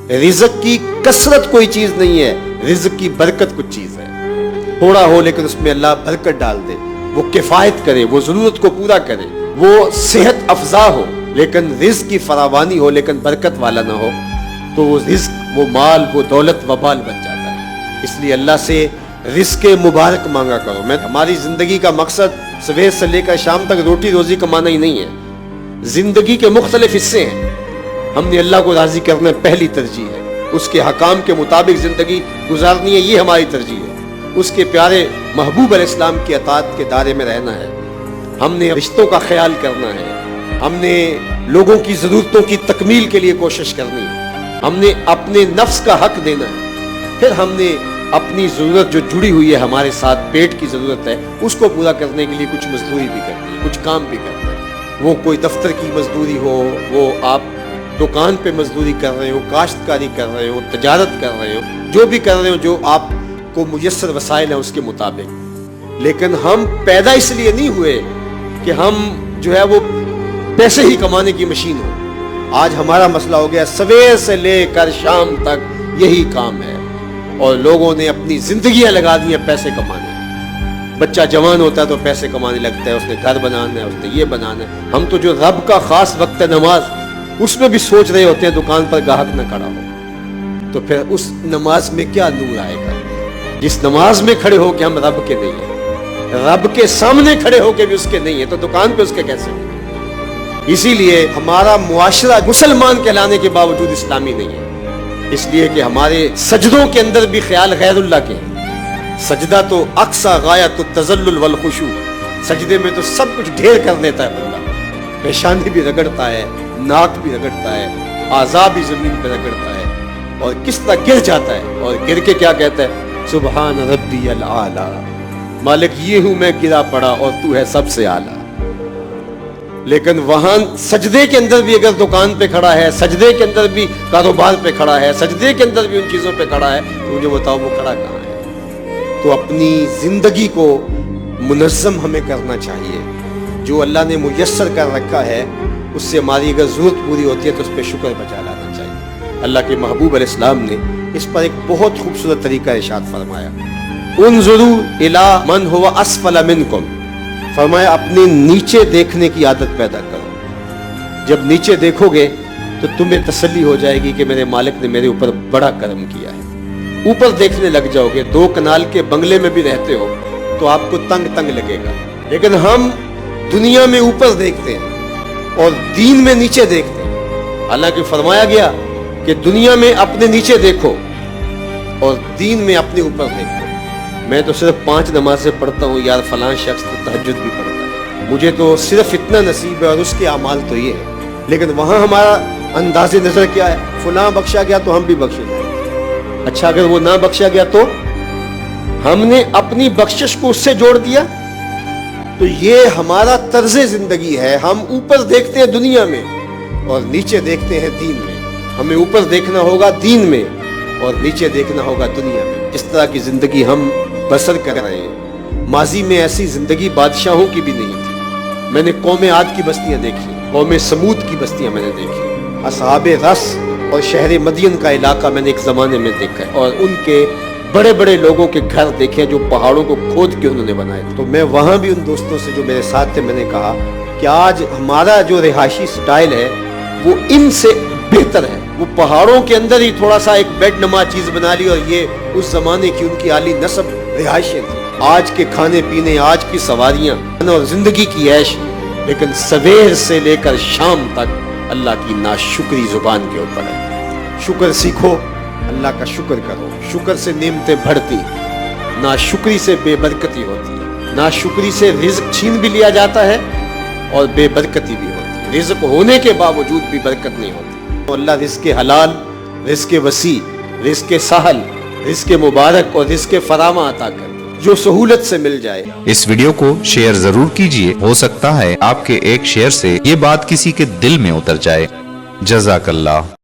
रिज़्क़ की कसरत कोई चीज नहीं है, रिज़्क़ की बरकत कुछ चीज है। थोड़ा हो लेकिन उसमें अल्लाह बरकत डाल दे, वो किफायत करे, वो जरूरत को पूरा करे, वो सेहत अफजा हो लेकिन रिज़्क़ की फरावानी हो लेकिन बरकत वाला ना हो, तो वो रिज़्क़, वो माल, वो दौलत वबाल बन जाता है। इसलिए अल्लाह से रिज़्क़ मुबारक मांगा करो। मैं हमारी जिंदगी का मकसद सवेर से लेकर शाम तक रोटी रोजी कमाना ही नहीं है। जिंदगी के मुख्तलिफ हिस्से हैं, हमने अल्लाह को राजी करना पहली तरजीह है, उसके हकाम के मुताबिक जिंदगी गुजारनी है, ये हमारी तरजीह है। उसके प्यारे महबूब अलैहिस्सलाम की अताअत के दायरे में रहना है, हमने रिश्तों का ख्याल करना है, हमने लोगों की ज़रूरतों की तकमील के लिए कोशिश करनी है, हमने अपने नफ्स का हक देना है, फिर हमने अपनी ज़रूरत जो जुड़ी हुई है हमारे साथ, पेट की ज़रूरत है, उसको पूरा करने के लिए कुछ मजदूरी भी करनी है, कुछ काम भी करना है। वो कोई दफ्तर की मजदूरी हो, वो आप दुकान पे मजदूरी कर रहे हो, काश्तकारी कर रहे हो, तजारत कर रहे हो, जो भी कर रहे हो, जो आपको मुयस्सर वसाइल है उसके मुताबिक। लेकिन हम पैदा इसलिए नहीं हुए कि हम जो है वो पैसे ही कमाने की मशीन हो। आज हमारा मसला हो गया सवेर से लेकर शाम तक यही काम है, और लोगों ने अपनी जिंदगियां लगा दी हैं पैसे कमाने। बच्चा जवान होता है तो पैसे कमाने लगता है, उसने घर बनाना है, उसने ये बनाना है। हम तो जो रब का खास वक्त है नमाज, उसमें भी सोच रहे होते हैं दुकान पर ग्राहक न खड़ा हो, तो फिर उस नमाज में क्या नूर आएगा? जिस नमाज में खड़े हो के हम रब के नहीं है, रब के सामने खड़े होके भी उसके नहीं है, तो दुकान पे उसके कैसे होंगे? इसीलिए हमारा मुआशरा मुसलमान कहलाने के बावजूद इस्लामी नहीं है, इसलिए कि हमारे सजदों के अंदर भी ख्याल गैरुल्लाह के हैं। सजदा तो अक्सा गायत तज़ल्लुल वल खुशू, सजदे में तो सब कुछ ढेर कर देता है बंदा, पेशानी भी रगड़ता है, नाक भी रगड़ता है, आज़ा भी जमीन पे रगड़ता है, और किस तरह गिर जाता है, और गिर के क्या कहता है? सुबहान रब्बियल आला, मालिक ये हूं मैं गिरा पड़ा और तू है सबसे आला। लेकिन वहां सजदे के अंदर भी अगर दुकान पे खड़ा है, सजदे के अंदर भी कारोबार पे खड़ा है, सजदे के अंदर भी उन चीजों पे खड़ा है, तो मुझे बताओ वो खड़ा कहाँ है? तो अपनी जिंदगी को मुनज़्ज़म हमें करना चाहिए, जो अल्लाह ने मुयस्सर कर रखा है उससे हमारी अगर ज़रूरत पूरी होती है तो उस पर शुक्र बजा लाना चाहिए। अल्लाह के महबूब अलैहिस्सलाम ने इस पर एक बहुत खूबसूरत तरीका इरशाद फरमाया, उन्ज़ुरू इला मन हुवा अस्फल मिनकुम, फरमाया अपने नीचे देखने की आदत पैदा करो। जब नीचे देखोगे तो तुम्हें तसल्ली हो जाएगी कि मेरे मालिक ने मेरे ऊपर बड़ा करम किया है। ऊपर देखने लग जाओगे, 2 कनाल के बंगले में भी रहते हो तो आपको तंग तंग लगेगा, लेकिन हम दुनिया में ऊपर देखते हैं और दीन में नीचे देखते हैं। हालांकि फरमाया गया कि दुनिया में अपने नीचे देखो और दीन में अपने ऊपर देखो। मैं तो सिर्फ 5 नमाज़ें पढ़ता हूँ यार, फलां शख्स तो तहज्जुद भी पढ़ता है, मुझे तो सिर्फ इतना नसीब है और उसके अमाल तो ये है। लेकिन वहाँ हमारा अंदाज़े नज़र क्या है? फलां बख्शा गया तो हम भी बख्शे जाएंगे। अच्छा अगर वो ना बख्शा गया तो हमने अपनी बख्शिश को उससे जोड़ दिया। तो ये हमारा तर्ज़े ज़िंदगी है, हम ऊपर देखते हैं दुनिया में और नीचे देखते हैं दीन में। हमें ऊपर देखना होगा दीन में और नीचे देखना होगा दुनिया में। इस तरह की ज़िंदगी हम बसर कर रहे हैं। माजी में ऐसी ज़िंदगी बादशाहों की भी नहीं थी। मैंने कौम आद की बस्तियाँ देखी, कौम समूद की बस्तियाँ मैंने देखी, असहाबे रस और शहर मदीन का इलाका मैंने एक ज़माने में देखा है, और उनके बड़े बड़े लोगों के घर देखे जो पहाड़ों को खोद के उन्होंने बनाए। तो मैं वहाँ भी उन दोस्तों से जो मेरे साथ थे मैंने कहा कि आज हमारा जो रिहायशी स्टाइल है वो इनसे बेहतर है। वो पहाड़ों के अंदर ही थोड़ा सा एक बेड नमा चीज़ बना ली, और ये उस ज़माने की उनकी आली नस्ब रिहायशें थी। आज के खाने पीने, आज की सवारियाँ और ज़िंदगी की ऐश, लेकिन सवेर से लेकर शाम तक अल्लाह की नाशुक्री ज़ुबान के ऊपर है। शुक्र सीखो, अल्लाह का शुक्र करो। शुक्र से नेमतें बढ़ती, नाशुक्री से बेबरकती होती। नाशुक्री से रिज़्क़ छीन भी लिया जाता है और बेबरकती भी होती है। रिज़्क़ होने के बावजूद भी बरकत नहीं होती। तो अल्लाह रिज़्क़ हलाल, रिज़्क़ वसी, रिज़्क़ सहल, रिज़्क़ मुबारक और रिज़्क़ फरामा अता कर दे, जो सहूलत से मिल जाए। इस वीडियो को शेयर जरूर कीजिए, हो सकता है आपके एक शेयर से ये बात किसी के दिल में उतर जाए। जज़ाकल्लाह।